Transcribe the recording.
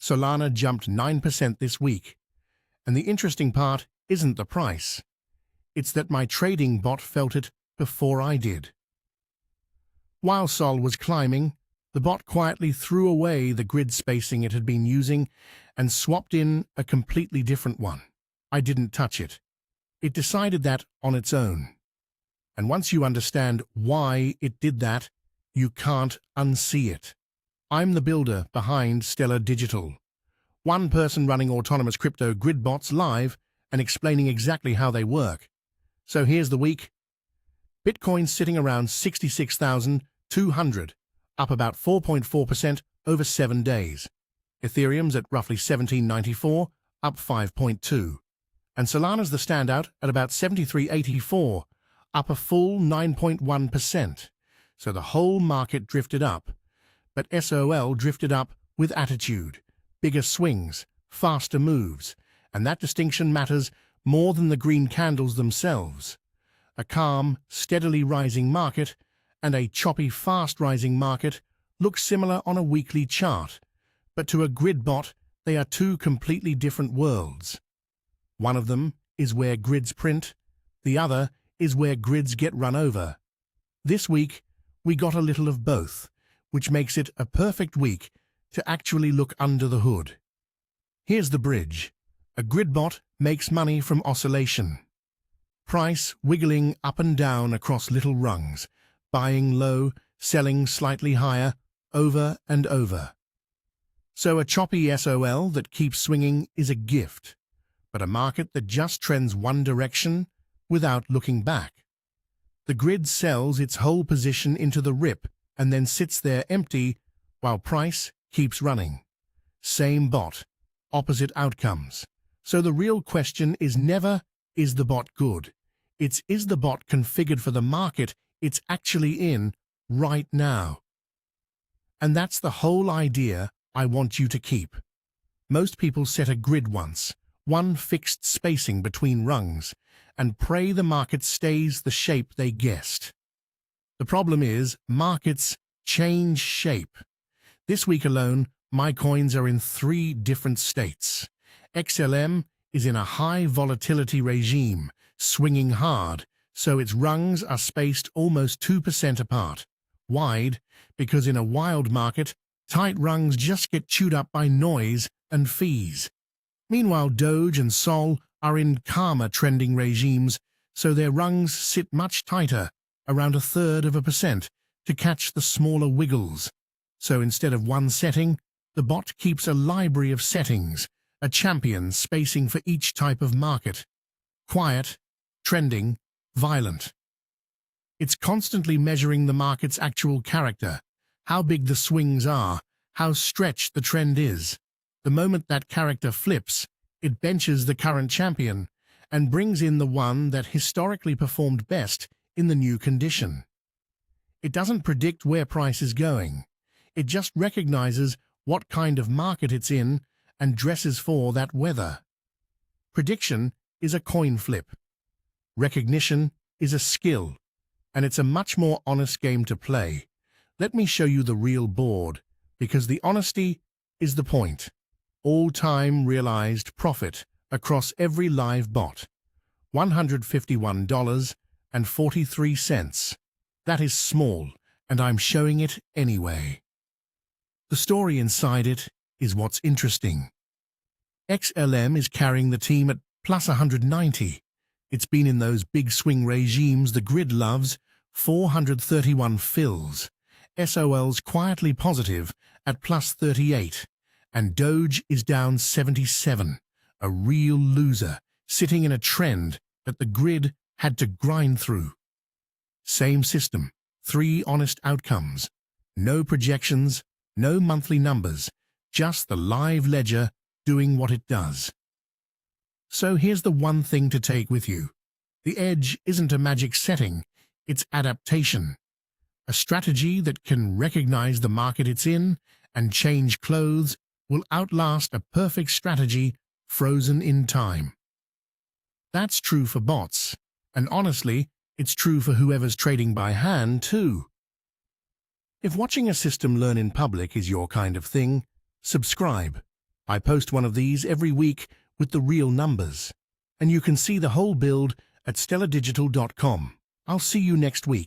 Solana jumped 9% this week. And the interesting part isn't the price. It's that my trading bot felt it before I did. While SOL was climbing, the bot quietly threw away the grid spacing it had been using and swapped in a completely different one. I didn't touch it. It decided that on its own. And once you understand why it did that, you can't unsee it. I'm the builder behind Stelar Digital. One person running autonomous crypto grid bots live and explaining exactly how they work. So here's the week. Bitcoin sitting around 66,200, up about 4.4% over 7 days. Ethereum's at roughly 1794, up 5.2. And Solana's the standout at about 7384, up a full 9.1%. So the whole market drifted up. But SOL drifted up with attitude, bigger swings, faster moves, and that distinction matters more than the green candles themselves. A calm, steadily rising market and a choppy, fast-rising market look similar on a weekly chart, but to a grid bot, they are two completely different worlds. One of them is where grids print, the other is where grids get run over. This week, we got a little of both, which makes it a perfect week to actually look under the hood. Here's the bridge. A grid bot makes money from oscillation. Price wiggling up and down across little rungs, buying low, selling slightly higher, over and over. So a choppy SOL that keeps swinging is a gift, but a market that just trends one direction without looking back. The grid sells its whole position into the rip and then sits there empty while price keeps running. Same bot, opposite outcomes. So the real question is never, is the bot good? It's, is the bot configured for the market it's actually in right now? And that's the whole idea I want you to keep. Most people set a grid once, one fixed spacing between rungs, and pray the market stays the shape they guessed. The problem is, markets change shape. This week alone, my coins are in 3 different states. XLM is in a high volatility regime, swinging hard, so its rungs are spaced almost 2% apart. Wide, because in a wild market, tight rungs just get chewed up by noise and fees. Meanwhile, Doge and SOL are in calmer trending regimes, so their rungs sit much tighter, around 1/3%, to catch the smaller wiggles. So instead of one setting, the bot keeps a library of settings, a champion spacing for each type of market. Quiet, trending, violent. It's constantly measuring the market's actual character, how big the swings are, how stretched the trend is. The moment that character flips, it benches the current champion and brings in the one that historically performed best in the new condition. It doesn't predict where price is going. It just recognizes what kind of market it's in and dresses for that weather. Prediction is a coin flip. Recognition is a skill, and it's a much more honest game to play. Let me show you the real board, because the honesty is the point. All-time realized profit across every live bot, $151.43. That is small, and I'm showing it anyway. The story inside it is what's interesting. XLM is carrying the team at plus 190. It's been in those big swing regimes the grid loves, 431 fills. SOL's quietly positive at plus 38, and Doge is down 77, a real loser, sitting in a trend that the grid had to grind through. Same system, 3 honest outcomes, no projections, no monthly numbers, just the live ledger doing what it does. So here's the one thing to take with you. The edge isn't a magic setting, it's adaptation. A strategy that can recognize the market it's in and change clothes will outlast a perfect strategy frozen in time. That's true for bots, and honestly, it's true for whoever's trading by hand too. If watching a system learn in public is your kind of thing, subscribe I post one of these every week with the real numbers, and you can see the whole build at stellardigital.com. I'll see you next week.